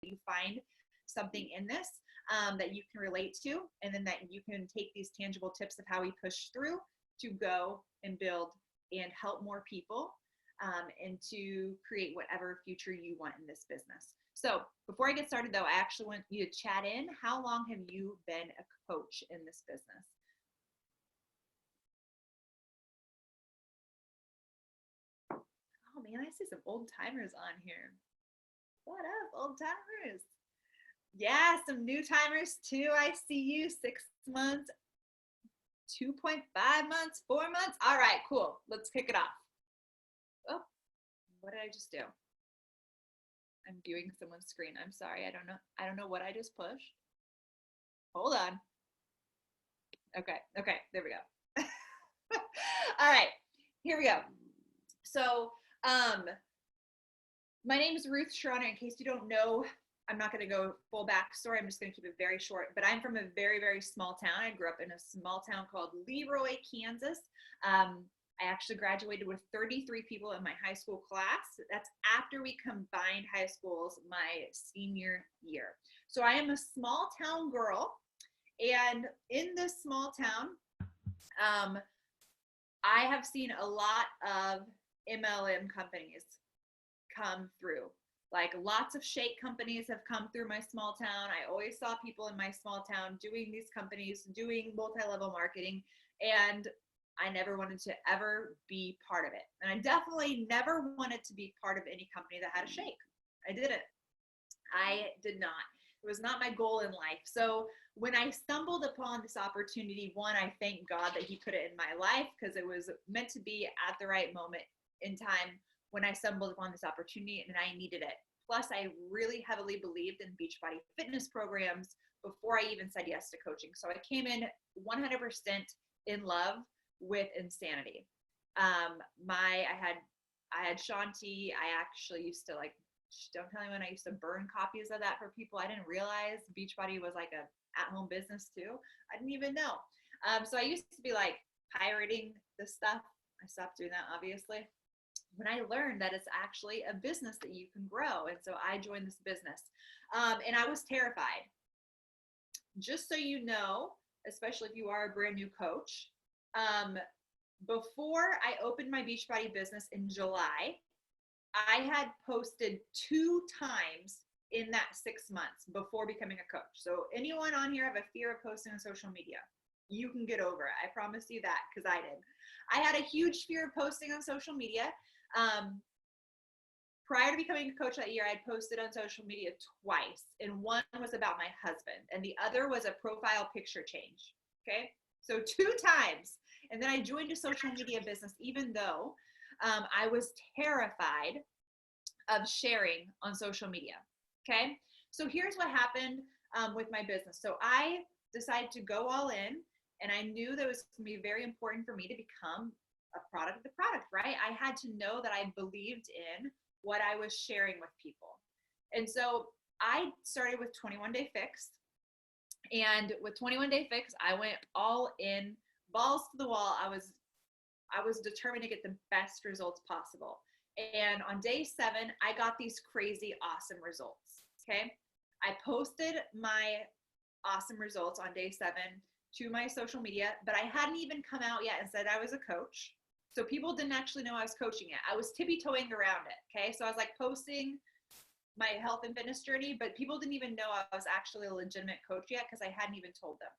you find something in this that you can relate to, and then that you can take these tangible tips of how we push through to go and build and help more people, and to create whatever future you want in this business. So before I get started though, I actually want you to chat in. How long have you been a coach in this business? Oh man, I see some old timers on here. What up, old timers? Yeah, some new timers too. I see you. 6 months, 2.5 months, 4 months. All right, cool. Let's kick it off. Oh, what did I just do? I'm viewing someone's screen. I'm sorry. I don't know what I just pushed. Hold on. Okay. There we go. All right. Here we go. So, my name is Ruth Schroner. In case you don't know, I'm not going to go full backstory. I'm just going to keep it very short. But I'm from a very, very small town. I grew up in a small town called Leroy, Kansas. I actually graduated with 33 people in my high school class. That's after we combined high schools my senior year. So I am a small town girl. And in this small town, I have seen a lot of MLM companies come through. Like lots of shake companies have come through my small town. I always saw people in my small town doing these companies, doing multi-level marketing, and I never wanted to ever be part of it. And I definitely never wanted to be part of any company that had a shake. I didn't. I did not. It was not my goal in life. So when I stumbled upon this opportunity, one, I thank God that he put it in my life, because it was meant to be at the right moment in time when I stumbled upon this opportunity and I needed it. Plus, I really heavily believed in Beachbody fitness programs before I even said yes to coaching. So I came in 100% in love with insanity. I had Shanti. I actually used to, like, don't tell anyone, I used to burn copies of that for people. I didn't realize Beachbody was like a at-home business too. I didn't even know. So I used to be like pirating this stuff. I stopped doing that, obviously, when I learned that it's actually a business that you can grow. And so I joined this business, and I was terrified. Just so you know, especially if you are a brand new coach, before I opened my Beachbody business in July, I had posted 2 times in that 6 months before becoming a coach. So anyone on here have a fear of posting on social media? You can get over it. I promise you that, because I did. I had a huge fear of posting on social media. Prior to becoming a coach that year, I had posted on social media twice, and one was about my husband, and the other was a profile picture change. Okay, so 2 times. And then I joined a social media business, even though I was terrified of sharing on social media. Okay, so here's what happened with my business. So I decided to go all in, and I knew that it was going to be very important for me to become a product of the product, right? I had to know that I believed in what I was sharing with people. And so I started with 21 Day Fix. And with 21 Day Fix, I went all in, balls to the wall. I was determined to get the best results possible. And on day 7, I got these crazy awesome results. Okay, I posted my awesome results on day 7 to my social media, but I hadn't even come out yet and said I was a coach. So people didn't actually know I was coaching it. I was tippy-toeing around it. Okay, so I was like posting my health and fitness journey, but people didn't even know I was actually a legitimate coach yet, because I hadn't even told them.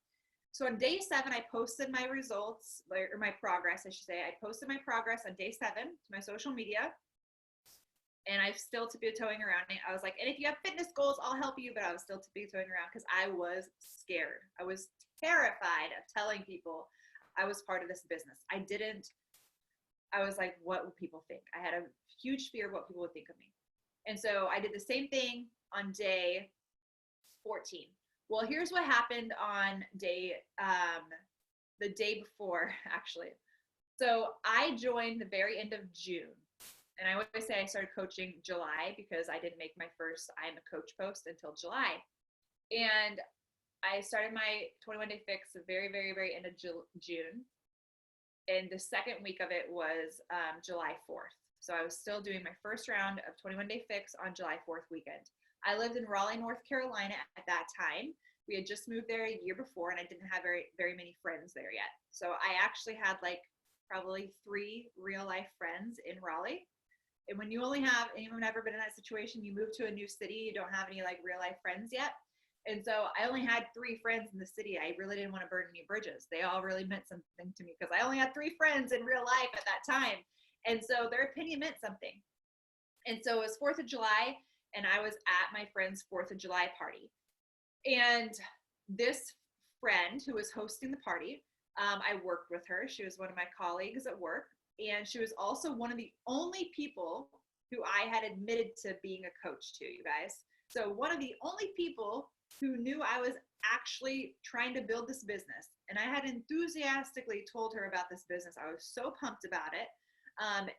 So on day 7, I posted my results, or my progress, I should say. I posted my progress on day 7 to my social media, and I'm still tippy-toeing around it. I was like, and if you have fitness goals, I'll help you, but I was still tippy-toeing around because I was scared. I was terrified of telling people I was part of this business. I was like, what will people think? I had a huge fear of what people would think of me. And so I did the same thing on day 14. Well, here's what happened on the day before, actually. So I joined the very end of June. And I always say I started coaching July, because I didn't make my first I am a coach post until July. And I started my 21 Day Fix the very, very, very end of June. And the second week of it was July 4th. So I was still doing my first round of 21 Day Fix on July 4th weekend. I lived in Raleigh, North Carolina at that time. We had just moved there a year before, and I didn't have very many friends there yet. So I actually had like probably 3 real life friends in Raleigh. And when you only have, anyone ever been in that situation, you move to a new city, you don't have any like real life friends yet. And so I only had 3 friends in the city. I really didn't want to burn any bridges. They all really meant something to me because I only had 3 friends in real life at that time. And so their opinion meant something. And so it was 4th of July, and I was at my friend's 4th of July party. And this friend who was hosting the party, I worked with her. She was one of my colleagues at work. And she was also one of the only people who I had admitted to being a coach to, you guys. So one of the only people who knew I was actually trying to build this business. And I had enthusiastically told her about this business. I was so pumped about it.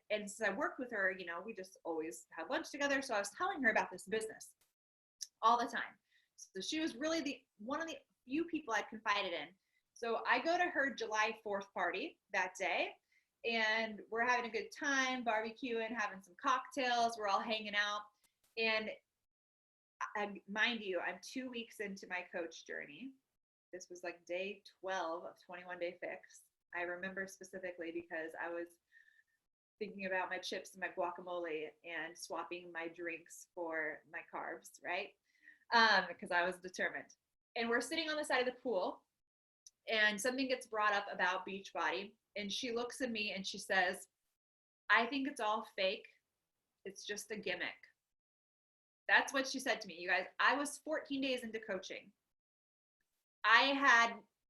And since I worked with her, you know, we just always had lunch together. So I was telling her about this business all the time. So she was really one of the few people I'd confided in. So I go to her July 4th party that day, and we're having a good time, barbecuing, having some cocktails. We're all hanging out. And mind you, I'm 2 weeks into my coach journey. This was like day 12 of 21 Day Fix. I remember specifically because I was thinking about my chips and my guacamole and swapping my drinks for my carbs, right? Because I was determined. And we're sitting on the side of the pool, and something gets brought up about Beachbody, and she looks at me and she says, I think it's all fake. It's just a gimmick. That's what she said to me, you guys. I was 14 days into coaching.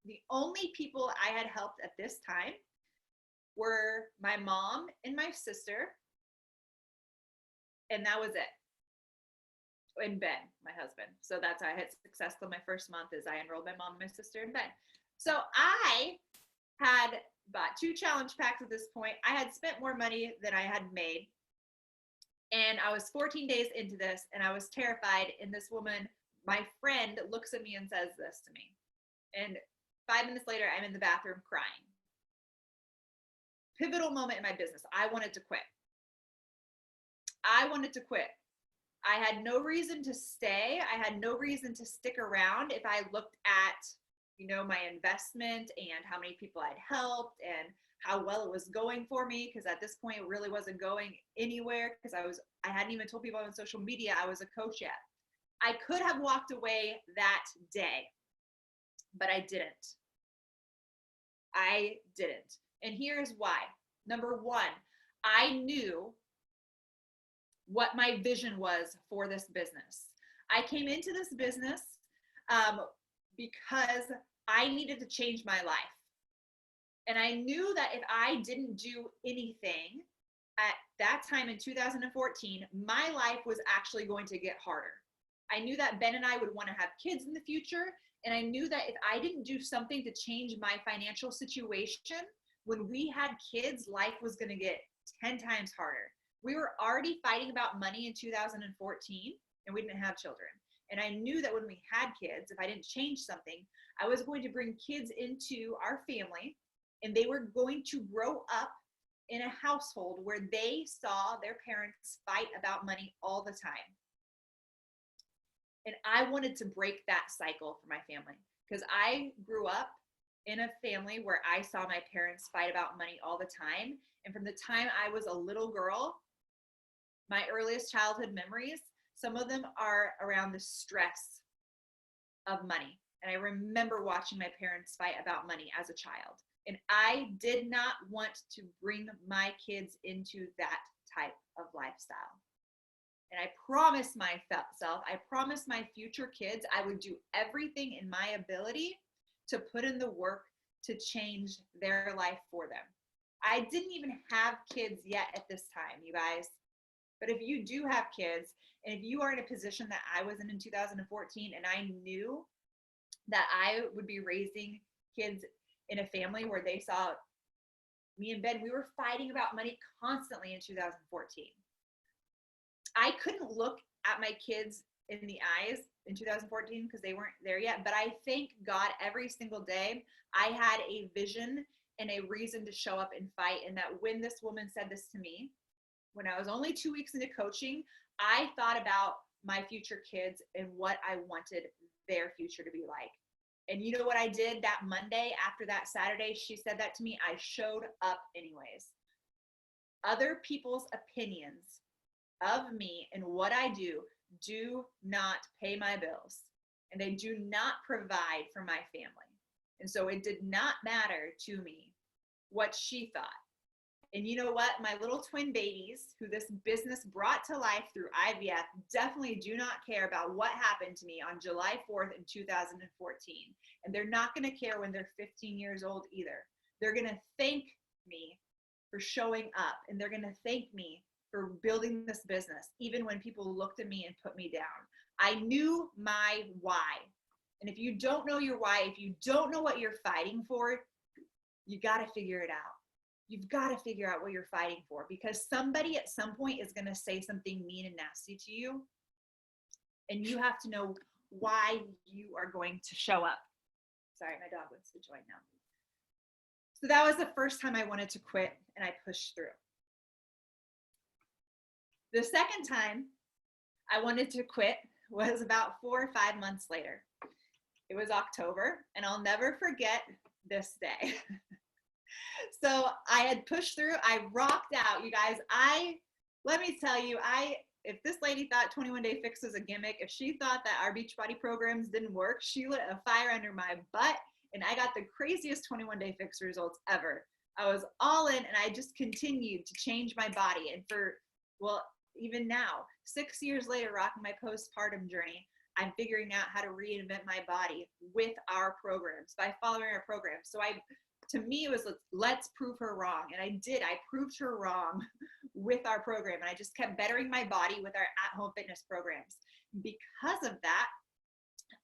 The only people I had helped at this time were my mom and my sister, and that was it. And Ben, my husband. So that's how I had success till my first month, is I enrolled my mom and my sister and Ben. So I had bought 2 challenge packs at this point. I had spent more money than I had made. And I was 14 days into this, and I was terrified. And this woman, my friend, looks at me and says this to me. And 5 minutes later, I'm in the bathroom crying. Pivotal moment in my business. I wanted to quit. I had no reason to stay. I had no reason to stick around if I looked at, you know, my investment and how many people I'd helped and how well it was going for me. Because at this point, it really wasn't going anywhere because I hadn't even told people on social media I was a coach yet. I could have walked away that day, but I didn't. And here's why. Number 1, I knew what my vision was for this business. I came into this business because I needed to change my life. And I knew that if I didn't do anything at that time in 2014, my life was actually going to get harder. I knew that Ben and I would want to have kids in the future. And I knew that if I didn't do something to change my financial situation, when we had kids, life was going to get 10 times harder. We were already fighting about money in 2014, and we didn't have children. And I knew that when we had kids, if I didn't change something, I was going to bring kids into our family, and they were going to grow up in a household where they saw their parents fight about money all the time. And I wanted to break that cycle for my family because I grew up in a family where I saw my parents fight about money all the time. And from the time I was a little girl, my earliest childhood memories, some of them are around the stress of money. And I remember watching my parents fight about money as a child. And I did not want to bring my kids into that type of lifestyle. And I promised myself, I promised my future kids, I would do everything in my ability to put in the work to change their life for them. I didn't even have kids yet at this time, you guys. But if you do have kids, and if you are in a position that I was in 2014, and I knew that I would be raising kids in a family where they saw me and Ben, we were fighting about money constantly in 2014. I couldn't look at my kids in the eyes in 2014 because they weren't there yet. But I thank God every single day I had a vision and a reason to show up and fight. And that when this woman said this to me, when I was only 2 weeks into coaching, I thought about my future kids and what I wanted their future to be like. And you know what I did that Monday after that Saturday? She said that to me. I showed up anyways. Other people's opinions of me and what I do not pay my bills, and they do not provide for my family. And so it did not matter to me what she thought. And you know what? My little twin babies, who this business brought to life through IVF, definitely do not care about what happened to me on July 4th in 2014. And they're not going to care when they're 15 years old either. They're going to thank me for showing up, and they're going to thank me for building this business, even when people looked at me and put me down. I knew my why. And if you don't know your why, if you don't know what you're fighting for, you got to figure it out. You've got to figure out what you're fighting for, because somebody at some point is going to say something mean and nasty to you. And you have to know why you are going to show up. Sorry, my dog wants to join now. So that was the first time I wanted to quit, and I pushed through. The second time I wanted to quit was about 4 or 5 months later. It was October, and I'll never forget this day. So I had pushed through. I rocked out, you guys. Let me tell you, if this lady thought 21-Day Fix was a gimmick, if she thought that our Beachbody programs didn't work, she lit a fire under my butt, and I got the craziest 21-Day Fix results ever. I was all in, and I just continued to change my body. And even now, 6 years later, rocking my postpartum journey, I'm figuring out how to reinvent my body with our programs, by following our programs. So to me, it was, let's prove her wrong. And I did. I proved her wrong with our program. And I just kept bettering my body with our at-home fitness programs. Because of that,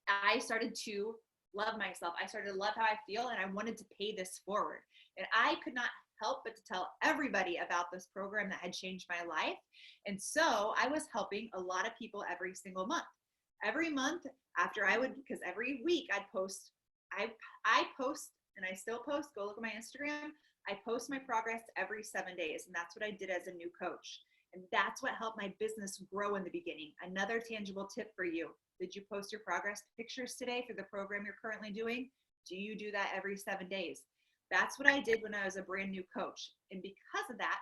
I started to love myself. I started to love how I feel, and I wanted to pay this forward. And I could not help but to tell everybody about this program that had changed my life. And so I was helping a lot of people every single month. Every month because every week I'd post, I post, and I still post, go look at my Instagram. I post my progress every 7 days. And that's what I did as a new coach. And that's what helped my business grow in the beginning. Another tangible tip for you. Did you post your progress pictures today for the program you're currently doing? Do you do that every 7 days? That's what I did when I was a brand new coach. And because of that,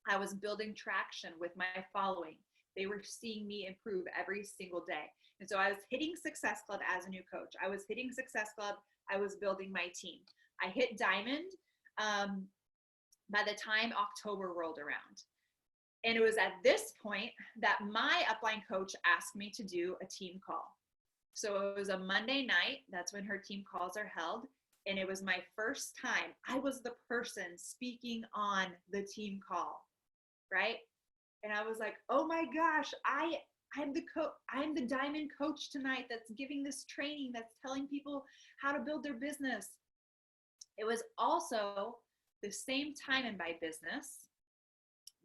I was building traction with my following. They were seeing me improve every single day. And so I was hitting Success Club as a new coach. I was hitting Success Club. I was building my team. I hit Diamond by the time October rolled around. And it was at this point that my upline coach asked me to do a team call. So it was a Monday night. That's when her team calls are held. And it was my first time. I was the person speaking on the team call, right? And I was like, oh my gosh, I'm the Diamond coach tonight that's giving this training, that's telling people how to build their business. It was also the same time in my business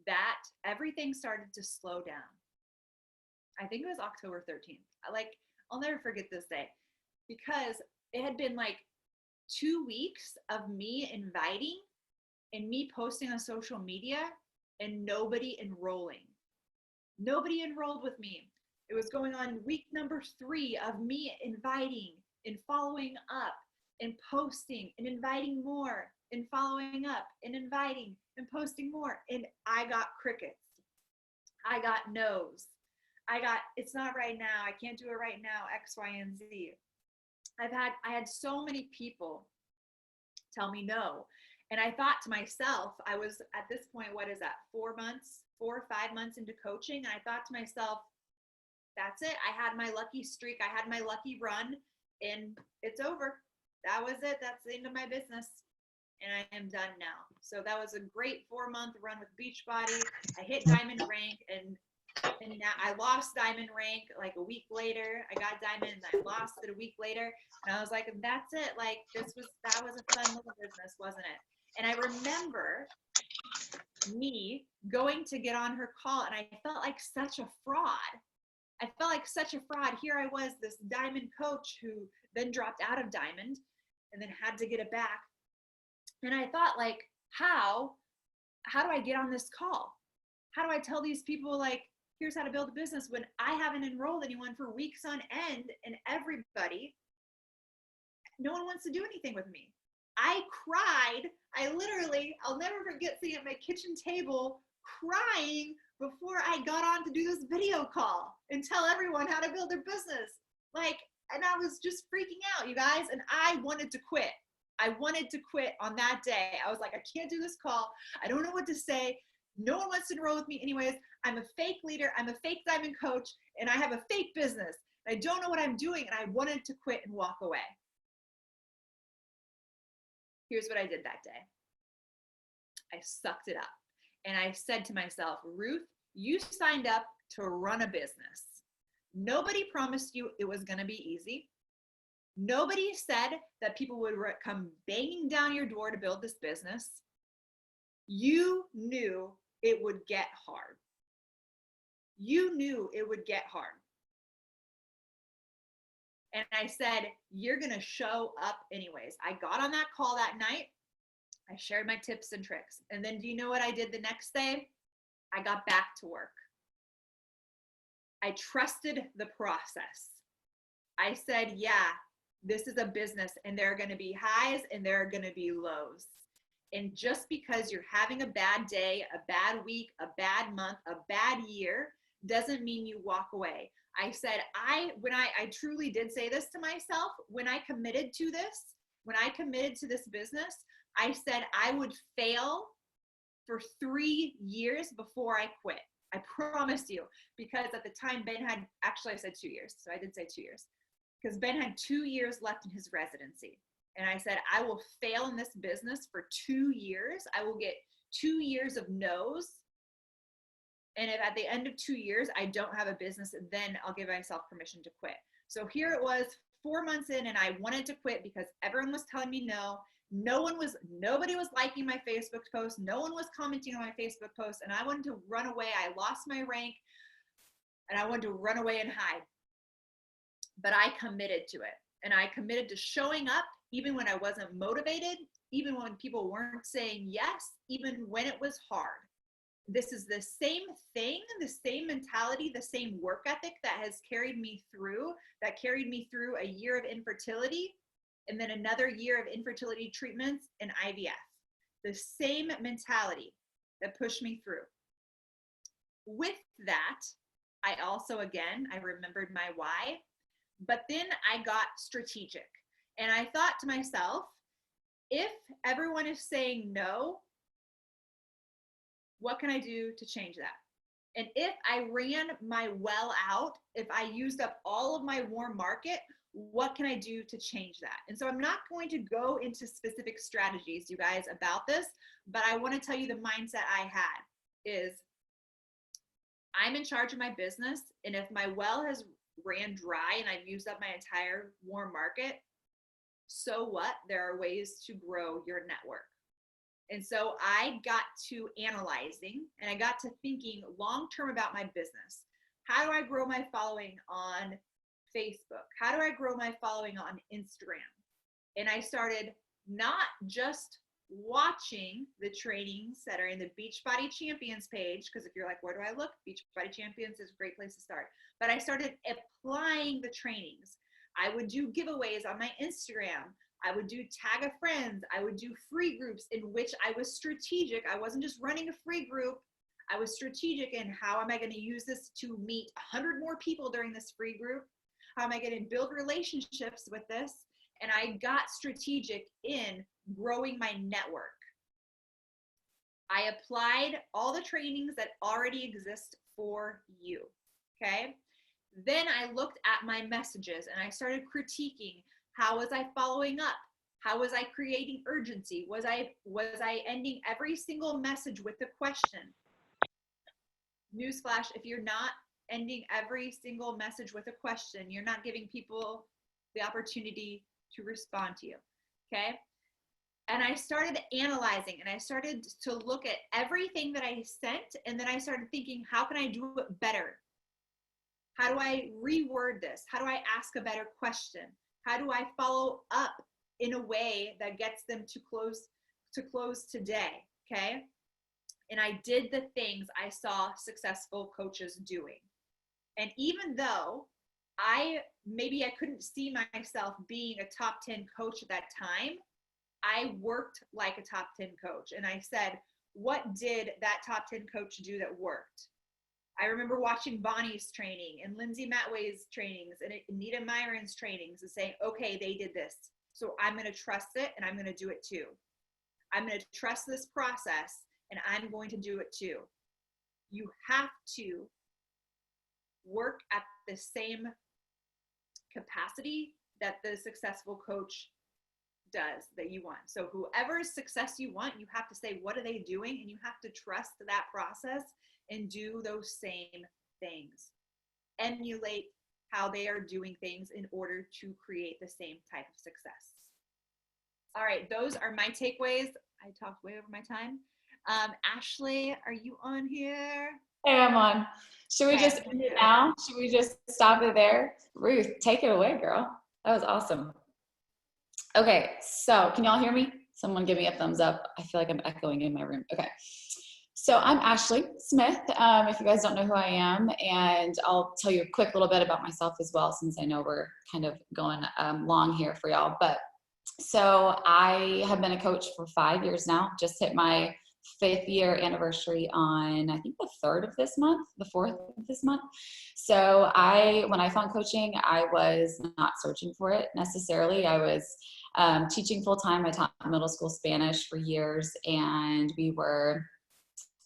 that everything started to slow down. I think it was October 13th. I'll never forget this day, because it had been like 2 weeks of me inviting and me posting on social media and nobody enrolling. Nobody enrolled with me. It was going on week number 3 of me inviting and following up and posting and inviting more and following up and inviting and posting more. And I got crickets. I got no's. It's not right now. I can't do it right now, X, Y, and Z. I had so many people tell me no. And I thought to myself, I was at this point, what is that, 4 or 5 months into coaching. And I thought to myself, that's it. I had my lucky streak. I had my lucky run, and it's over. That was it. That's the end of my business. And I am done now. So that was a great 4-month run with Beachbody. I hit Diamond rank, and now I lost Diamond rank like a week later. I got Diamond, and I lost it a week later. And I was like, that's it. Like, that was a fun little business, wasn't it? And I remember me going to get on her call, and I felt like such a fraud. Here I was, this Diamond coach who then dropped out of Diamond and then had to get it back. And I thought, like, how do I get on this call? How do I tell these people, like, here's how to build a business when I haven't enrolled anyone for weeks on end, and no one wants to do anything with me. I cried. I'll never forget sitting at my kitchen table crying before I got on to do this video call and tell everyone how to build their business. And I was just freaking out, you guys, and I wanted to quit. I wanted to quit on that day. I was like, I can't do this call. I don't know what to say. No one wants to enroll with me anyways. I'm a fake leader. I'm a fake diamond coach, and I have a fake business. I don't know what I'm doing, and I wanted to quit and walk away. Here's what I did that day. I sucked it up, and I said to myself, Ruth, you signed up to run a business. Nobody promised you it was going to be easy. Nobody said that people would come banging down your door to build this business. You knew it would get hard. You knew it would get hard. And I said, you're going to show up anyways. I got on that call that night. I shared my tips and tricks. And then do you know what I did the next day? I got back to work. I trusted the process. I said, yeah, this is a business, and there are going to be highs and there are going to be lows. And just because you're having a bad day, a bad week, a bad month, a bad year, doesn't mean you walk away. I said, I truly did say this to myself, when I committed to this business, I said I would fail for 3 years before I quit. I promise you, because at the time Ben had, actually I said 2 years. So I did say 2 years, because Ben had 2 years left in his residency. And I said, I will fail in this business for 2 years. I will get 2 years of no's. And if at the end of 2 years, I don't have a business, then I'll give myself permission to quit. So here it was 4 months in, and I wanted to quit because everyone was telling me no. Nobody was liking my Facebook post. No one was commenting on my Facebook post, and I wanted to run away. I lost my rank, and I wanted to run away and hide. But I committed to it, and I committed to showing up even when I wasn't motivated, even when people weren't saying yes, even when it was hard. This is the same thing, the same mentality, the same work ethic that carried me through a year of infertility and then another year of infertility treatments and IVF. The same mentality that pushed me through. With that, I remembered my why, but then I got strategic. And I thought to myself, if everyone is saying no, what can I do to change that? And if I ran my well out, if I used up all of my warm market, what can I do to change that? And so I'm not going to go into specific strategies, you guys, about this, but I want to tell you the mindset I had is I'm in charge of my business. And if my well has ran dry and I've used up my entire warm market, so what? There are ways to grow your network. And so I got to analyzing and I got to thinking long-term about my business. How do I grow my following on Facebook? How do I grow my following on Instagram? And I started not just watching the trainings that are in the Beachbody Champions page, because if you're like, where do I look? Beachbody Champions is a great place to start. But I started applying the trainings. I would do giveaways on my Instagram. I would do tag a friends. I would do free groups in which I was strategic. I wasn't just running a free group. I was strategic in how am I going to use this to meet 100 more people during this free group? How am I going to build relationships with this? And I got strategic in growing my network. I applied all the trainings that already exist for you, okay? Then I looked at my messages and I started critiquing. How was I following up? How was I creating urgency? Was I ending every single message with a question? Newsflash, if you're not ending every single message with a question, you're not giving people the opportunity to respond to you, okay? And I started analyzing and I started to look at everything that I sent, and then I started thinking, how can I do it better? How do I reword this? How do I ask a better question? How do I follow up in a way that gets them to close today, okay? and I did the things I saw successful coaches doing. And even though maybe I couldn't see myself being a top 10 coach at that time, I worked like a top 10 coach. And I said, what did that top 10 coach do that worked? I remember watching Bonnie's training and Lindsay Matway's trainings and Anita Myron's trainings and saying, okay, they did this. So I'm going to trust it and I'm going to do it too. I'm going to trust this process and I'm going to do it too. You have to work at the same capacity that the successful coach does that you want. So whoever's success you want, you have to say, what are they doing? And you have to trust that process and do those same things. Emulate how they are doing things in order to create the same type of success. All right, those are my takeaways. I talked way over my time. Ashley, are you on here? Hey, I'm on. Should we just end it now? Should we just stop it there? Ruth, take it away, girl. That was awesome. Okay, so can y'all hear me? Someone give me a thumbs up. I feel like I'm echoing in my room. Okay. So I'm Ashley Smith, if you guys don't know who I am, and I'll tell you a quick little bit about myself as well, since I know we're kind of going long here for y'all. But so I have been a coach for 5 years now, just hit my 5th year anniversary on, I think, the 3rd of this month, the 4th of this month. So when I found coaching, I was not searching for it necessarily. I was teaching full-time. I taught middle school Spanish for years, and we were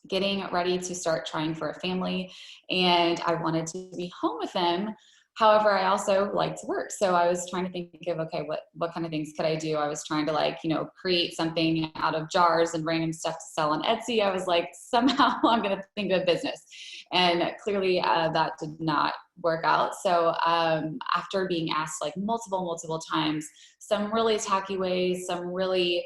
getting ready to start trying for a family, and I wanted to be home with them. However, I also like to work. So I was trying to think of, okay, what kind of things could I do? I was trying to create something out of jars and random stuff to sell on Etsy. I was like, somehow I'm going to think of a business. And clearly that did not work out. So after being asked like multiple times, some really tacky ways, some really,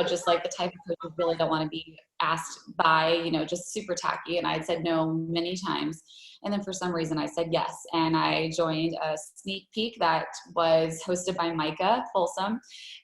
just like the type of coach you really don't want to be asked by, just super tacky. And I'd said no many times. And then for some reason I said yes. And I joined a sneak peek that was hosted by Micah Folsom.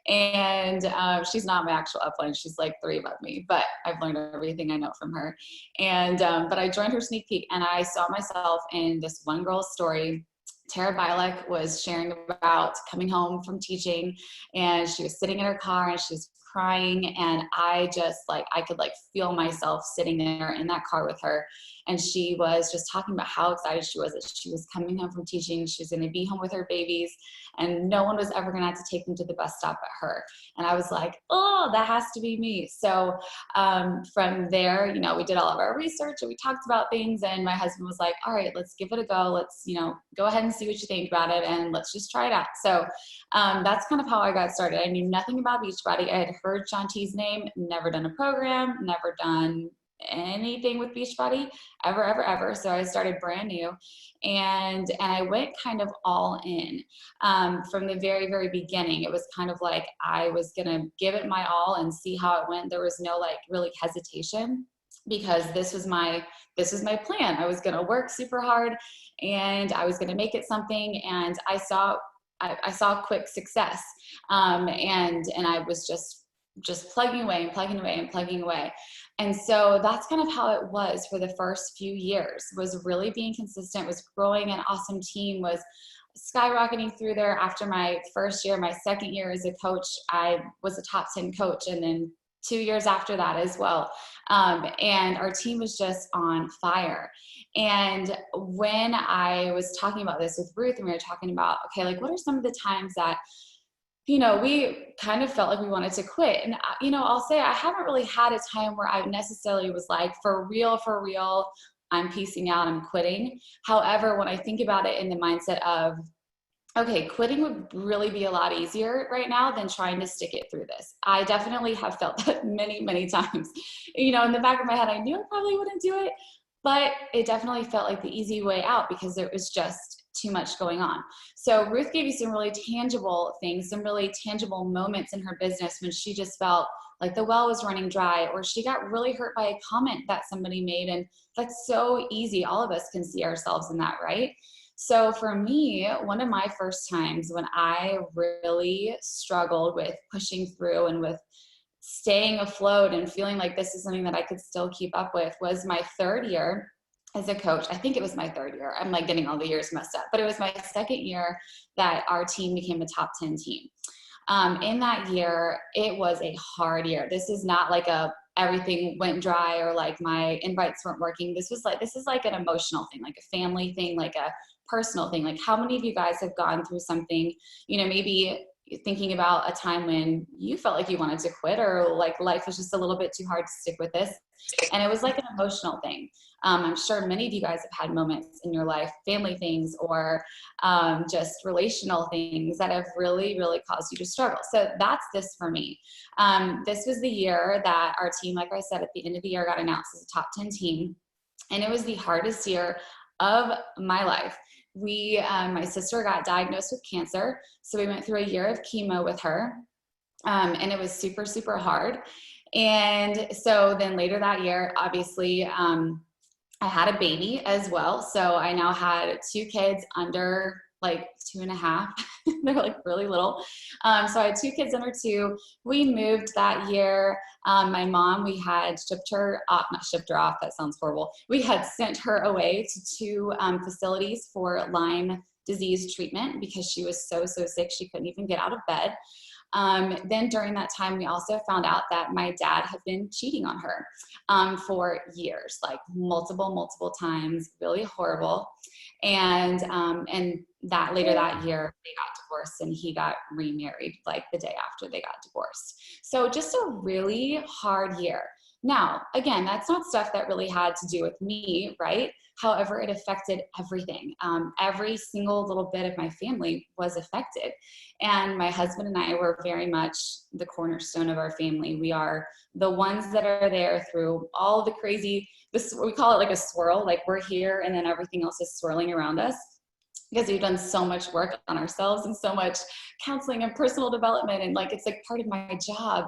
And she's not my actual upline. She's like 3 above me, but I've learned everything I know from her. And, but I joined her sneak peek and I saw myself in this one girl's story. Tara Bilek was sharing about coming home from teaching, and she was sitting in her car and she was crying, and I just I could feel myself sitting there in that car with her. And she was just talking about how excited she was that she was coming home from teaching. She was going to be home with her babies, and no one was ever going to have to take them to the bus stop but her. And I was like, oh, that has to be me. So from there, we did all of our research and we talked about things, and my husband was like, all right, let's give it a go. Let's, go ahead and see what you think about it, and let's just try it out. So that's kind of how I got started. I knew nothing about Beachbody. I had heard Shanti's name, never done a program, never done anything with Beachbody ever. So I started brand new, and I went kind of all in from the very beginning. It was kind of like I was gonna give it my all and see how it went. There was no really hesitation, because this was my plan. I was gonna work super hard and I was gonna make it something, and I saw quick success, and I was just plugging away. And so that's kind of how it was for the first few years, was really being consistent, was growing an awesome team, was skyrocketing through there. After my first year, my second year as a coach, I was a top 10 coach. And then 2 years after that as well. And our team was just on fire. And when I was talking about this with Ruth, and we were talking about, okay, what are some of the times that we kind of felt like we wanted to quit. And, I'll say I haven't really had a time where I necessarily was like, for real, I'm piecing out, I'm quitting. However, when I think about it in the mindset of, okay, quitting would really be a lot easier right now than trying to stick it through this. I definitely have felt that many times. In the back of my head, I knew I probably wouldn't do it, but it definitely felt like the easy way out because there was just too much going on. So Ruth gave you some really tangible things, some really tangible moments in her business when she just felt like the well was running dry, or she got really hurt by a comment that somebody made. And that's so easy. All of us can see ourselves in that, right? So for me, one of my first times when I really struggled with pushing through and with staying afloat and feeling like this is something that I could still keep up with was my third year as a coach. I think it was my third year. I'm like getting all the years messed up, but it was my second year that our team became a top 10 team. In that year, it was a hard year. This is not like everything went dry or like my invites weren't working. This is like an emotional thing, like a family thing, like a personal thing. Like how many of you guys have gone through something, maybe thinking about a time when you felt like you wanted to quit or like life was just a little bit too hard to stick with this. And it was like an emotional thing. I'm sure many of you guys have had moments in your life, family things or just relational things that have really, really caused you to struggle. So that's this for me. This was the year that our team, like I said, at the end of the year got announced as a top 10 team. And it was the hardest year of my life. My sister got diagnosed with cancer. So we went through a year of chemo with her. And it was super, super hard. And so then later that year, obviously, I had a baby as well. So I now had 2 kids under like 2.5. They're like really little. So I had 2 kids under 2. We moved that year. My mom, we had shipped her off, not shipped her off. That sounds horrible. We had sent her away to 2 facilities for Lyme disease treatment because she was so sick. She couldn't even get out of bed. Then during that time, we also found out that my dad had been cheating on her for years, like multiple times, really horrible. And that later that year, they got divorced and he got remarried like the day after they got divorced. So just a really hard year. Now, again, that's not stuff that really had to do with me, right? However, it affected everything. Every single little bit of my family was affected. And my husband and I were very much the cornerstone of our family. We are the ones that are there through all the crazy, we call it like a swirl, like we're here and then everything else is swirling around us. Because we've done so much work on ourselves and so much counseling and personal development. And like, it's like part of my job.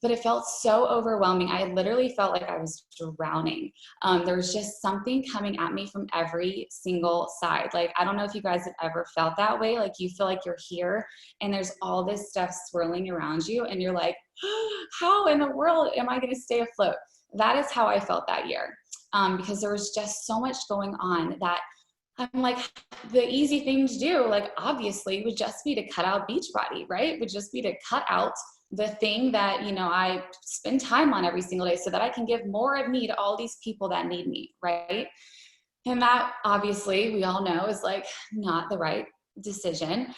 But it felt so overwhelming. I literally felt like I was drowning. There was just something coming at me from every single side. Like, I don't know if you guys have ever felt that way. Like you feel like you're here and there's all this stuff swirling around you and you're like, how in the world am I going to stay afloat? That is how I felt that year. Because there was just so much going on that I'm like, the easy thing to do, like obviously would just be to cut out Beachbody, right? Would just be to cut out the thing that, I spend time on every single day so that I can give more of me to all these people that need me, right? And that obviously we all know is like not the right decision.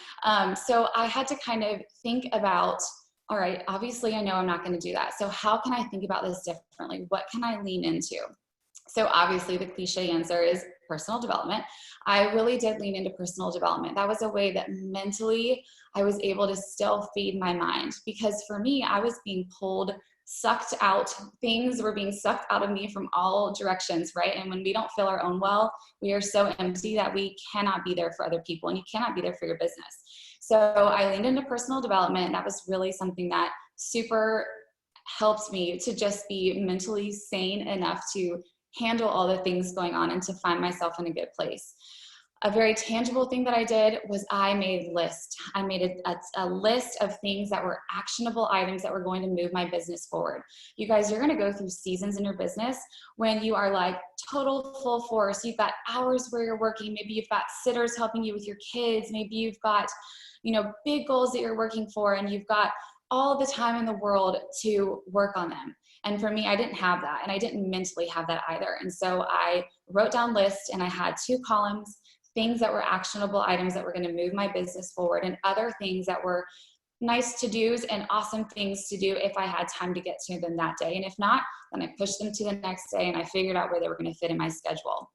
So I had to kind of think about, all right, obviously I know I'm not going to do that. So how can I think about this differently? What can I lean into? So obviously the cliche answer is personal development. I really did lean into personal development. That was a way that mentally I was able to still feed my mind, because for me, I was being sucked out. Things were being sucked out of me from all directions, right? And when we don't fill our own well, we are so empty that we cannot be there for other people and you cannot be there for your business. So I leaned into personal development. That was really something that super helped me to just be mentally sane enough to handle all the things going on and to find myself in a good place. A very tangible thing that I did was I made a list. I made a list of things that were actionable items that were going to move my business forward. You guys, you're going to go through seasons in your business when you are like total full force. You've got hours where you're working. Maybe you've got sitters helping you with your kids. Maybe you've got, big goals that you're working for, and you've got all the time in the world to work on them. And for me, I didn't have that, and I didn't mentally have that either. And so I wrote down lists, and I had 2 columns, things that were actionable items that were going to move my business forward, and other things that were nice to do's and awesome things to do if I had time to get to them that day. And if not, then I pushed them to the next day, and I figured out where they were going to fit in my schedule.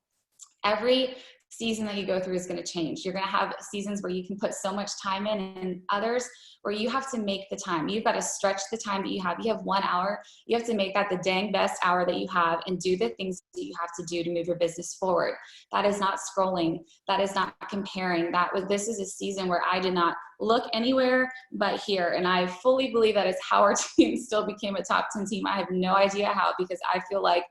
Every season that you go through is going to change. You're going to have seasons where you can put so much time in, and others where you have to make the time. You've got to stretch the time that you have. You have 1 hour. You have to make that the dang best hour that you have and do the things that you have to do to move your business forward. That is not scrolling. That is not comparing. This is a season where I did not look anywhere but here. And I fully believe that is how our team still became a top 10 team. I have no idea how, because I feel like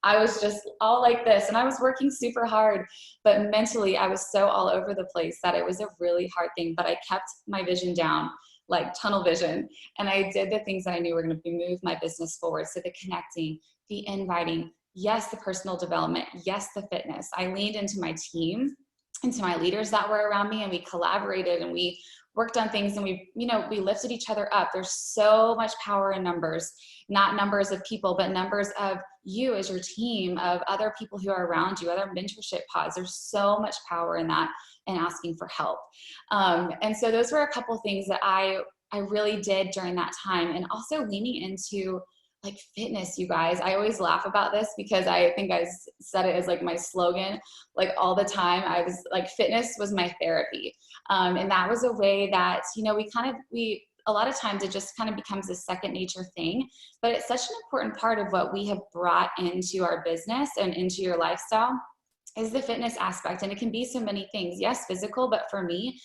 I was just all like this, and I was working super hard, but mentally I was so all over the place that it was a really hard thing. But I kept my vision down. like tunnel vision. And I did the things that I knew were going to move my business forward. So the connecting, the inviting, yes, the personal development, yes, the fitness. I leaned into my team, into my leaders that were around me, and we collaborated and we worked on things, and we lifted each other up. There's so much power in numbers, not numbers of people, but numbers of you as your team, of other people who are around you, other mentorship pods. There's so much power in that, and asking for help. And so those were a couple of things that I really did during that time. And also leaning into like fitness, you guys. I always laugh about this because I think I said it as like my slogan, like all the time. I was like, fitness was my therapy. And that was a way that, we a lot of times it just kind of becomes a second nature thing, but it's such an important part of what we have brought into our business and into your lifestyle is the fitness aspect. And it can be so many things. Yes, physical, but for me,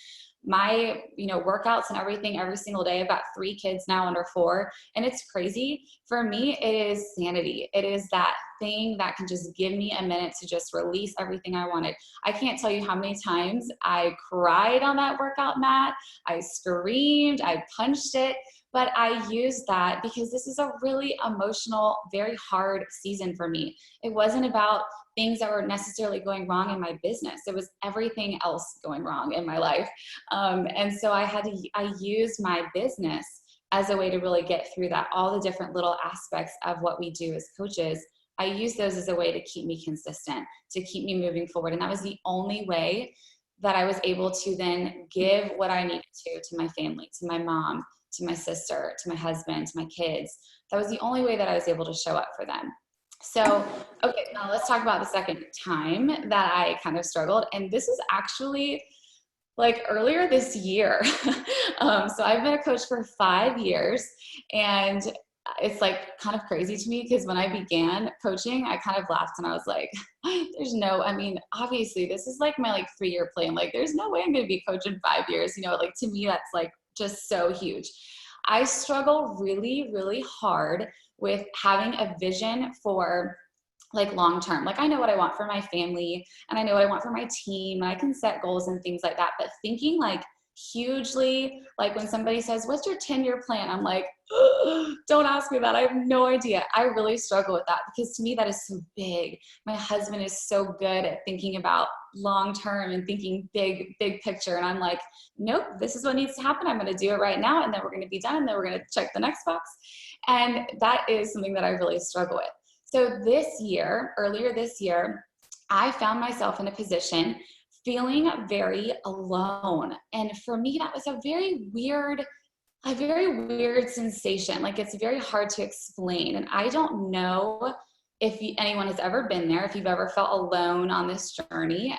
my, workouts and everything every single day. I've got 3 kids now under 4, and it's crazy. For me, it is sanity. It is that thing that can just give me a minute to just release everything I wanted. I can't tell you how many times I cried on that workout mat. I screamed, I punched it, but I used that because this is a really emotional, very hard season for me. It wasn't about things that were necessarily going wrong in my business. It was everything else going wrong in my life. And so I used my business as a way to really get through that. All the different little aspects of what we do as coaches, I use those as a way to keep me consistent, to keep me moving forward. And that was the only way that I was able to then give what I needed to my family, to my mom, to my sister, to my husband, to my kids. That was the only way that I was able to show up for them. So, okay, now let's talk about the second time that I kind of struggled. And this is actually like earlier this year. So I've been a coach for 5 years, and it's like kind of crazy to me because when I began coaching, I kind of laughed and I was like, obviously this is like my 3-year plan. Like there's no way I'm going to be coaching 5 years, like to me, that's like just so huge. I struggle really, really hard with having a vision for like long-term. Like I know what I want for my family and I know what I want for my team, and I can set goals and things like that. But thinking like hugely, like when somebody says, what's your 10-year plan? I'm like, don't ask me that. I have no idea. I really struggle with that because to me that is so big. My husband is so good at thinking about long-term and thinking big picture. And I'm like, nope, this is what needs to happen. I'm going to do it right now. And then we're going to be done. And then we're going to check the next box. And that is something that I really struggle with. So earlier this year, I found myself in a position feeling very alone. And for me, that was a very weird sensation. Like it's very hard to explain. And I don't know if anyone has ever been there, if you've ever felt alone on this journey.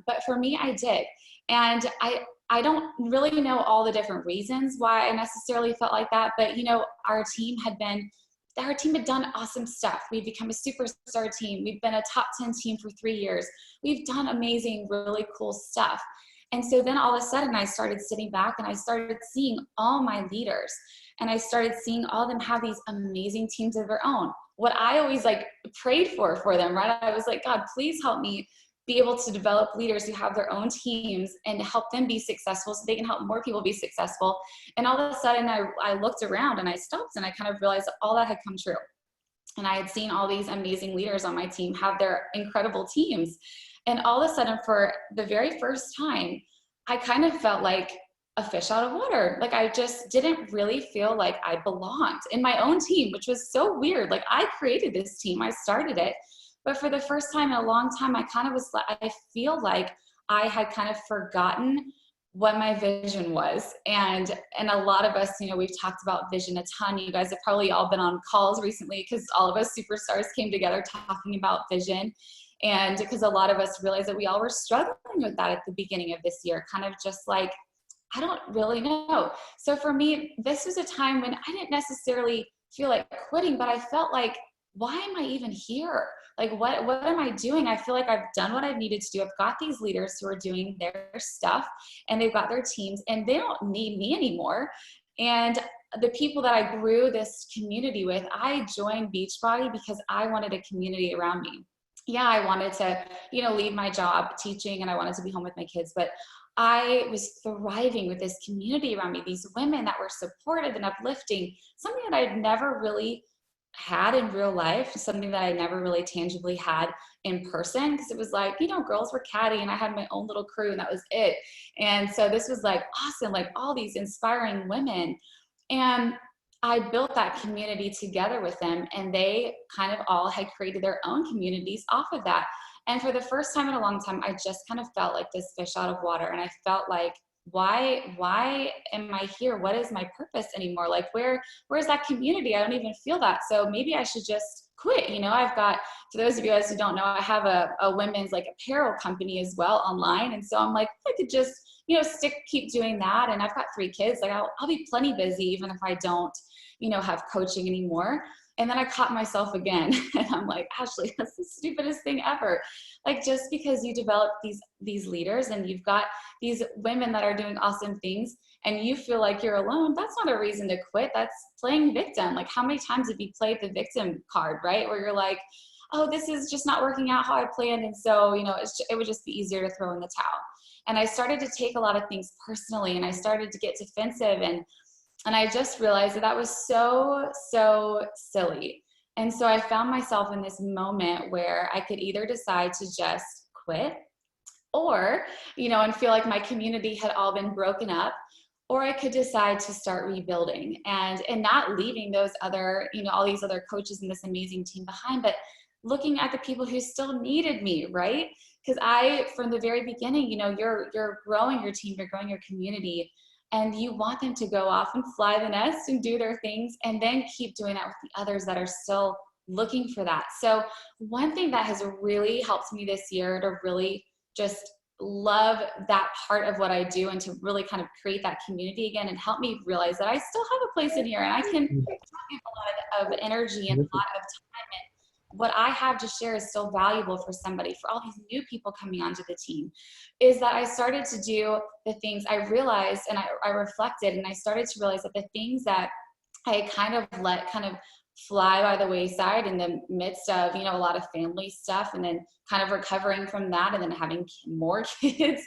But for me, I did. And I don't really know all the different reasons why I necessarily felt like that. But, our team had done awesome stuff. We've become a superstar team. We've been a top 10 team for 3 years. We've done amazing, really cool stuff. And so then all of a sudden I started sitting back and I started seeing all my leaders, and I started seeing all of them have these amazing teams of their own. What I always prayed for them, right? I was like, God, please help me be able to develop leaders who have their own teams and help them be successful so they can help more people be successful. And all of a sudden I looked around and I stopped and I kind of realized that all that had come true. And I had seen all these amazing leaders on my team have their incredible teams. And all of a sudden, for the very first time, I kind of felt like a fish out of water. Like I just didn't really feel like I belonged in my own team, which was so weird. Like I created this team, I started it. But for the first time in a long time, I feel like I had kind of forgotten what my vision was. And a lot of us, we've talked about vision a ton. You guys have probably all been on calls recently because all of us superstars came together talking about vision. And because a lot of us realized that we all were struggling with that at the beginning of this year, kind of just like, I don't really know. So for me, this was a time when I didn't necessarily feel like quitting, but I felt like, why am I even here? Like, what am I doing? I feel like I've done what I've needed to do. I've got these leaders who are doing their stuff and they've got their teams and they don't need me anymore. And the people that I grew this community with, I joined Beachbody because I wanted a community around me. Yeah, I wanted to, leave my job teaching and I wanted to be home with my kids, but I was thriving with this community around me, these women that were supportive and uplifting, something that I'd never really had in real life, something that I never really tangibly had in person, because it was like, you know, girls were catty and I had my own little crew and that was it. And so this was like awesome, like all these inspiring women. And I built that community together with them, and they kind of all had created their own communities off of that. And for the first time in a long time, I just kind of felt like this fish out of water. And I felt like, why am I here? What is my purpose anymore? Like, where's that community? I don't even feel that. So maybe I should just quit. You know, I've got, for those of you guys who don't know, I have a women's like apparel company as well online. And so I'm like, I could just, you know, keep doing that. And I've got 3 kids. Like I'll be plenty busy, even if I don't, you know, have coaching anymore. And then I caught myself again. And I'm like, Ashley, that's the stupidest thing ever. Like, just because you develop these leaders and you've got these women that are doing awesome things and you feel like you're alone, that's not a reason to quit. That's playing victim. Like, how many times have you played the victim card, right? Where you're like, oh, this is just not working out how I planned. And so, you know, it would just be easier to throw in the towel. And I started to take a lot of things personally, and I started to get defensive, and I just realized that was so silly. And so I found myself in this moment where I could either decide to just quit, or, you know, and feel like my community had all been broken up, or I could decide to start rebuilding and not leaving those other, you know, all these other coaches and this amazing team behind, but looking at the people who still needed me, right? Because from the very beginning, you know, you're growing your team, you're growing your community, and you want them to go off and fly the nest and do their things, and then keep doing that with the others that are still looking for that. So one thing that has really helped me this year to really just love that part of what I do, and to really kind of create that community again, and help me realize that I still have a place in here, and I can give a lot of energy and a lot of time, and what I have to share is still valuable for somebody. For all these new people coming onto the team, is that I started to do the things I realized, and I reflected, and I started to realize that the things that I kind of let kind of fly by the wayside in the midst of, you know, a lot of family stuff, and then kind of recovering from that, and then having more kids.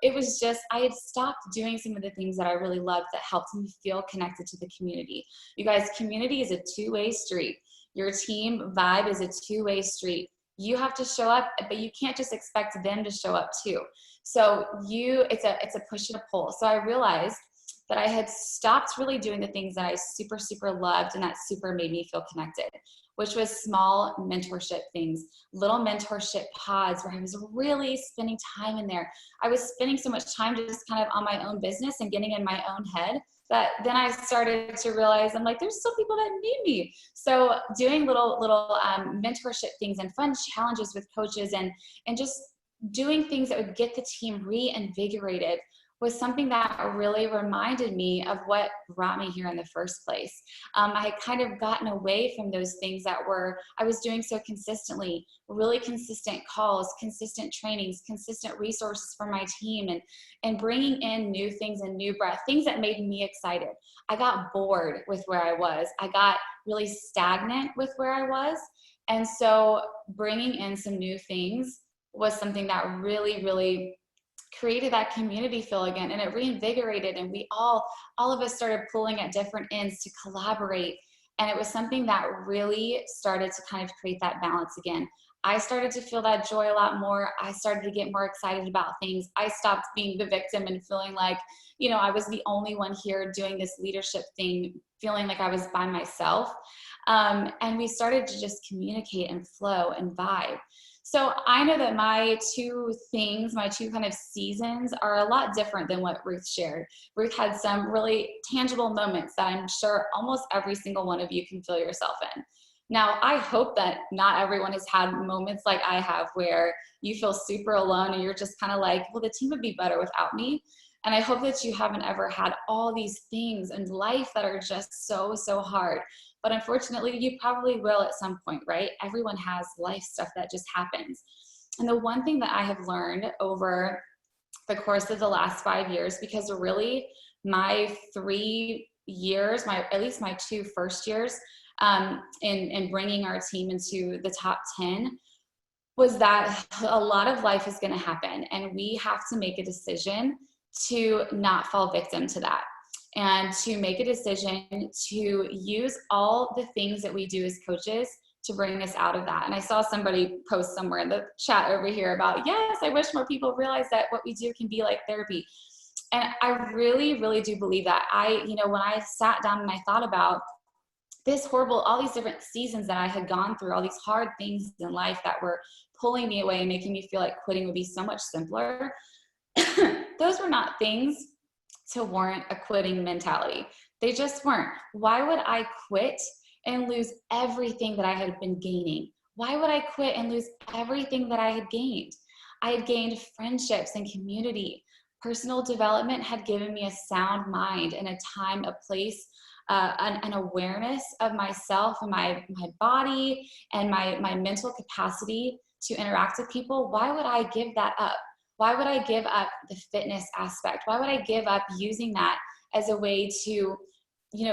It was just, I had stopped doing some of the things that I really loved that helped me feel connected to the community. You guys, community is a two-way street. Your team vibe is a two-way street. You have to show up, but you can't just expect them to show up too. So it's a push and a pull. So I realized that I had stopped really doing the things that I super loved and that super made me feel connected, which was small mentorship things, little mentorship pods where I was really spending time in there. I was spending so much time just kind of on my own business and getting in my own head, that then I started to realize, I'm like, there's still people that need me. So doing little mentorship things and fun challenges with coaches, and just doing things that would get the team reinvigorated, was something that really reminded me of what brought me here in the first place. I had kind of gotten away from those things that I was doing so consistently, really consistent calls, consistent trainings, consistent resources for my team, and bringing in new things and new breath, things that made me excited. I got bored with where I was. I got really stagnant with where I was. And so bringing in some new things was something that really created that community feel again, and it reinvigorated, and we all of us started pulling at different ends to collaborate, and it was something that really started to kind of create that balance again. I started to feel that joy a lot more. I started to get more excited about things. I stopped being the victim and feeling like, you know, I was the only one here doing this leadership thing, feeling like I was by myself. And we started to just communicate and flow and vibe. So I know that my two kind of seasons are a lot different than what Ruth shared. Ruth had some really tangible moments that I'm sure almost every single one of you can feel yourself in. Now, I hope that not everyone has had moments like I have where you feel super alone and you're just kind of like, well, the team would be better without me. And I hope that you haven't ever had all these things in life that are just so hard. But unfortunately, you probably will at some point, right? Everyone has life stuff that just happens. And the one thing that I have learned over the course of the last 5 years, because really my 3 years, at least my 2 first years in bringing our team into the top 10, was that a lot of life is going to happen, and we have to make a decision to not fall victim to that, and to make a decision to use all the things that we do as coaches to bring us out of that. And I saw somebody post somewhere in the chat over here about, yes, I wish more people realize that what we do can be like therapy. And I really, really do believe that. When I sat down and I thought about this horrible, all these different seasons that I had gone through, all these hard things in life that were pulling me away and making me feel like quitting would be so much simpler. Those were not things to warrant a quitting mentality. They just weren't. Why would I quit and lose everything that I had been gaining? Why would I quit and lose everything that I had gained? I had gained friendships and community. Personal development had given me a sound mind and a time, a place, an awareness of myself and my body and my mental capacity to interact with people. Why would I give that up? Why would I give up the fitness aspect? Why would I give up using that as a way to,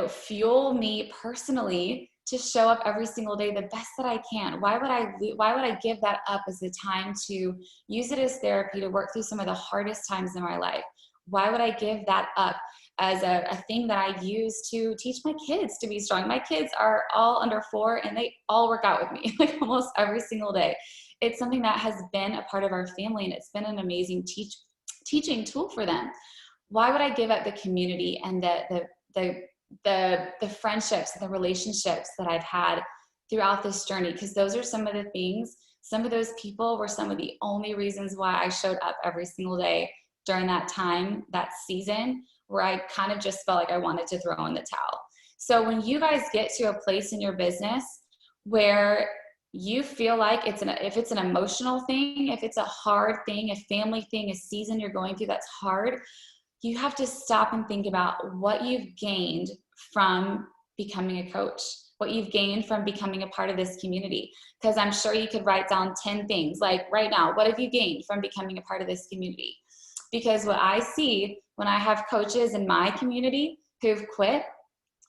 fuel me personally to show up every single day the best that I can? Why would I give that up as the time to use it as therapy to work through some of the hardest times in my life? Why would I give that up as a thing that I use to teach my kids to be strong? My kids are all under 4 and they all work out with me like almost every single day. It's something that has been a part of our family, and it's been an amazing teaching tool for them. Why would I give up the community and the friendships and the relationships that I've had throughout this journey? Because those are some of the things, some of those people were some of the only reasons why I showed up every single day during that time, that season, where I kind of just felt like I wanted to throw in the towel. So when you guys get to a place in your business where you feel like if it's an emotional thing, if it's a hard thing, a family thing, a season you're going through that's hard, you have to stop and think about what you've gained from becoming a coach, what you've gained from becoming a part of this community. Because I'm sure you could write down 10 things, like right now, what have you gained from becoming a part of this community? Because what I see when I have coaches in my community who've quit,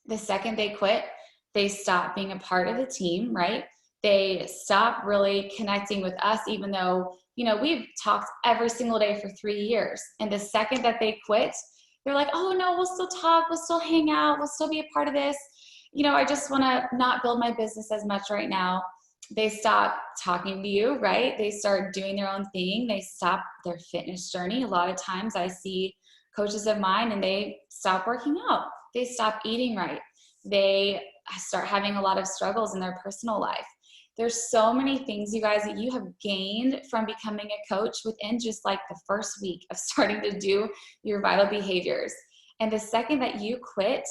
the second they quit, they stop being a part of the team, right? They stop really connecting with us, even though, we've talked every single day for 3 years. And the second that they quit, they're like, oh no, we'll still talk, we'll still hang out, we'll still be a part of this. I just want to not build my business as much right now. They stop talking to you, right? They start doing their own thing. They stop their fitness journey. A lot of times I see coaches of mine and they stop working out. They stop eating right. They start having a lot of struggles in their personal life. There's so many things, you guys, that you have gained from becoming a coach within just like the first week of starting to do your vital behaviors. And the second that you quit,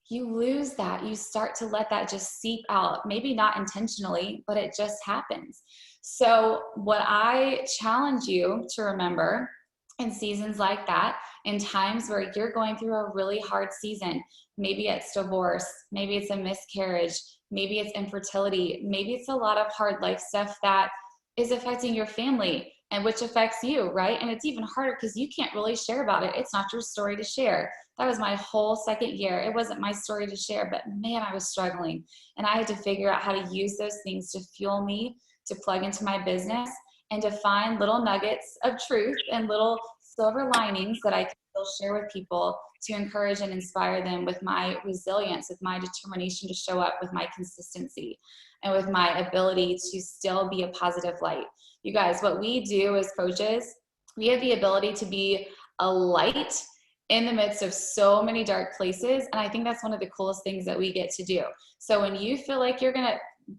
you lose that. You start to let that just seep out, maybe not intentionally, but it just happens. So what I challenge you to remember in seasons like that, in times where you're going through a really hard season, maybe it's divorce, maybe it's a miscarriage, maybe it's infertility, maybe it's a lot of hard life stuff that is affecting your family and which affects you, right? And it's even harder because you can't really share about it. It's not your story to share. That was my whole second year. It wasn't my story to share, but man, I was struggling. And I had to figure out how to use those things to fuel me, to plug into my business, and to find little nuggets of truth and little silver linings that I can still share with people to encourage and inspire them with my resilience, with my determination to show up, with my consistency, and with my ability to still be a positive light. You guys, what we do as coaches, we have the ability to be a light in the midst of so many dark places. And I think that's one of the coolest things that we get to do. So when you feel like you're going to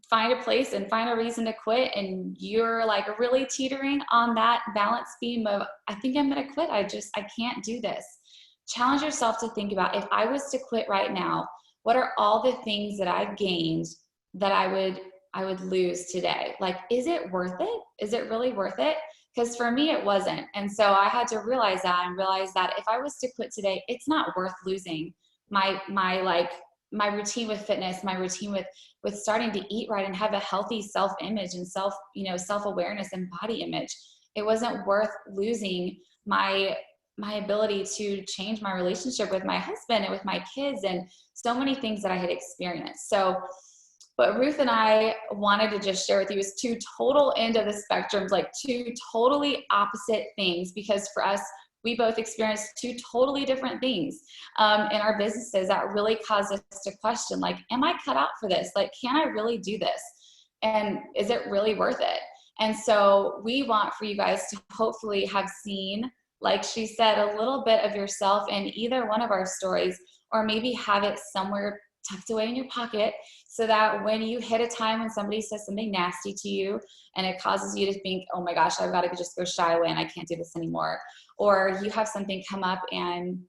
find a place and find a reason to quit, and you're like really teetering on that balance beam of, I think I'm going to quit. I can't do this. Challenge yourself to think about, if I was to quit right now, what are all the things that I've gained that I would lose today? Like, is it worth it? Is it really worth it? Because for me, it wasn't. And so I had to realize that, and realize that if I was to quit today, it's not worth losing my routine with fitness, my routine with starting to eat right and have a healthy self-image and self-awareness and body image. It wasn't worth losing my ability to change my relationship with my husband and with my kids and so many things that I had experienced. So But Ruth and I wanted to just share with you is two total end of the spectrums, like two totally opposite things, because for us, we both experienced two totally different things in our businesses that really caused us to question, like, am I cut out for this? Like, can I really do this? And is it really worth it? And so we want for you guys to hopefully have seen, like she said, a little bit of yourself in either one of our stories, or maybe have it somewhere tucked away in your pocket, so that when you hit a time when somebody says something nasty to you and it causes you to think, oh my gosh, I've got to just go shy away and I can't do this anymore. Or you have something come up and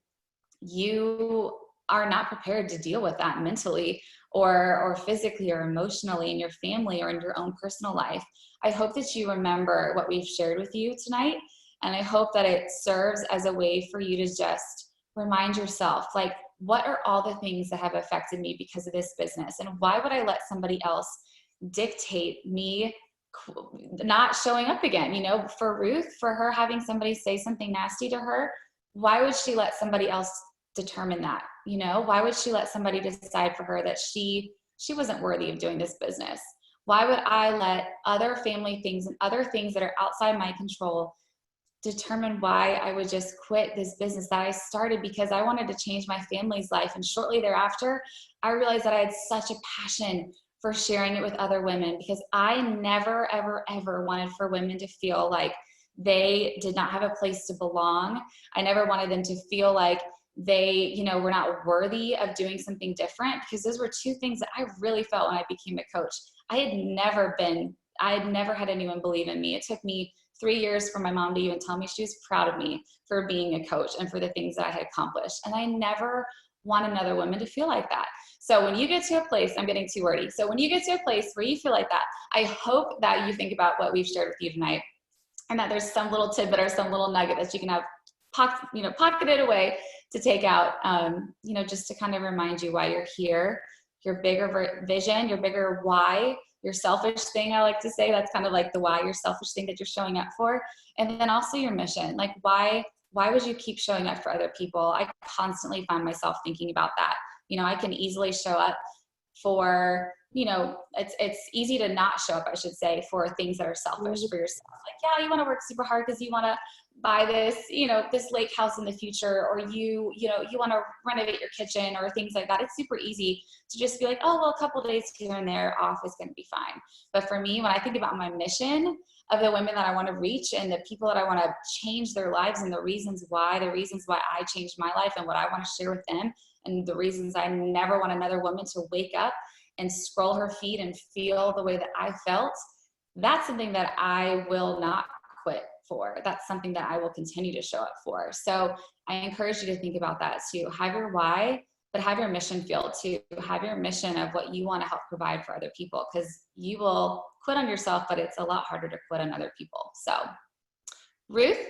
you are not prepared to deal with that mentally or physically or emotionally in your family or in your own personal life. I hope that you remember what we've shared with you tonight. And I hope that it serves as a way for you to just remind yourself, like, what are all the things that have affected me because of this business? And why would I let somebody else dictate me not showing up again? You know, for Ruth, for her having somebody say something nasty to her, why would she let somebody else determine that? You know, why would she let somebody decide for her that she wasn't worthy of doing this business? Why would I let other family things and other things that are outside my control determine why I would just quit this business that I started because I wanted to change my family's life? And shortly thereafter, I realized that I had such a passion for sharing it with other women, because I never, ever, ever wanted for women to feel like they did not have a place to belong. I never wanted them to feel like they, you know, were not worthy of doing something different, because those were two things that I really felt when I became a coach. I had never had anyone believe in me. It took me 3 years for my mom to even tell me she was proud of me for being a coach and for the things that I had accomplished. And I never want another woman to feel like that. So when you get to a place, I'm getting too wordy. So when you get to a place where you feel like that, I hope that you think about what we've shared with you tonight, and that there's some little tidbit or some little nugget that you can have pocketed away to take out, just to kind of remind you why you're here, your bigger vision, your bigger why, your selfish thing, I like to say. That's kind of like the why, your selfish thing that you're showing up for. And then also your mission. Like, why would you keep showing up for other people? I constantly find myself thinking about that. You know, I can easily show up for, it's easy to not show up, I should say, for things that are selfish for yourself. Like, yeah, you want to work super hard because you want to buy this, this lake house in the future, or you want to renovate your kitchen or things like that. It's super easy to just be like, oh, well, a couple days here and there off is going to be fine. But for me, when I think about my mission of the women that I want to reach and the people that I want to change their lives, and the reasons why I changed my life and what I want to share with them, and the reasons I never want another woman to wake up and scroll her feed and feel the way that I felt, that's something that I will not quit for. That's something that I will continue to show up for. So I encourage you to think about that too. Have your why, but have your mission field too. Have your mission of what you want to help provide for other people, because you will quit on yourself, but it's a lot harder to quit on other people. So Ruth,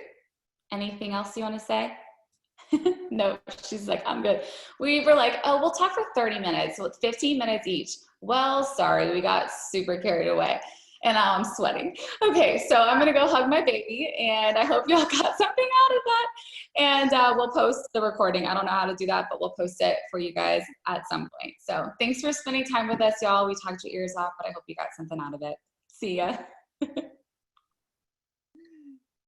anything else you want to say? No, she's like, I'm good. We were like, oh, we'll talk for 30 minutes, 15 minutes each. Well, sorry, we got super carried away. And now I'm sweating. Okay, so I'm gonna go hug my baby, and I hope y'all got something out of that. And we'll post the recording. I don't know how to do that, but we'll post it for you guys at some point. So thanks for spending time with us, y'all. We talked your ears off, but I hope you got something out of it. See ya.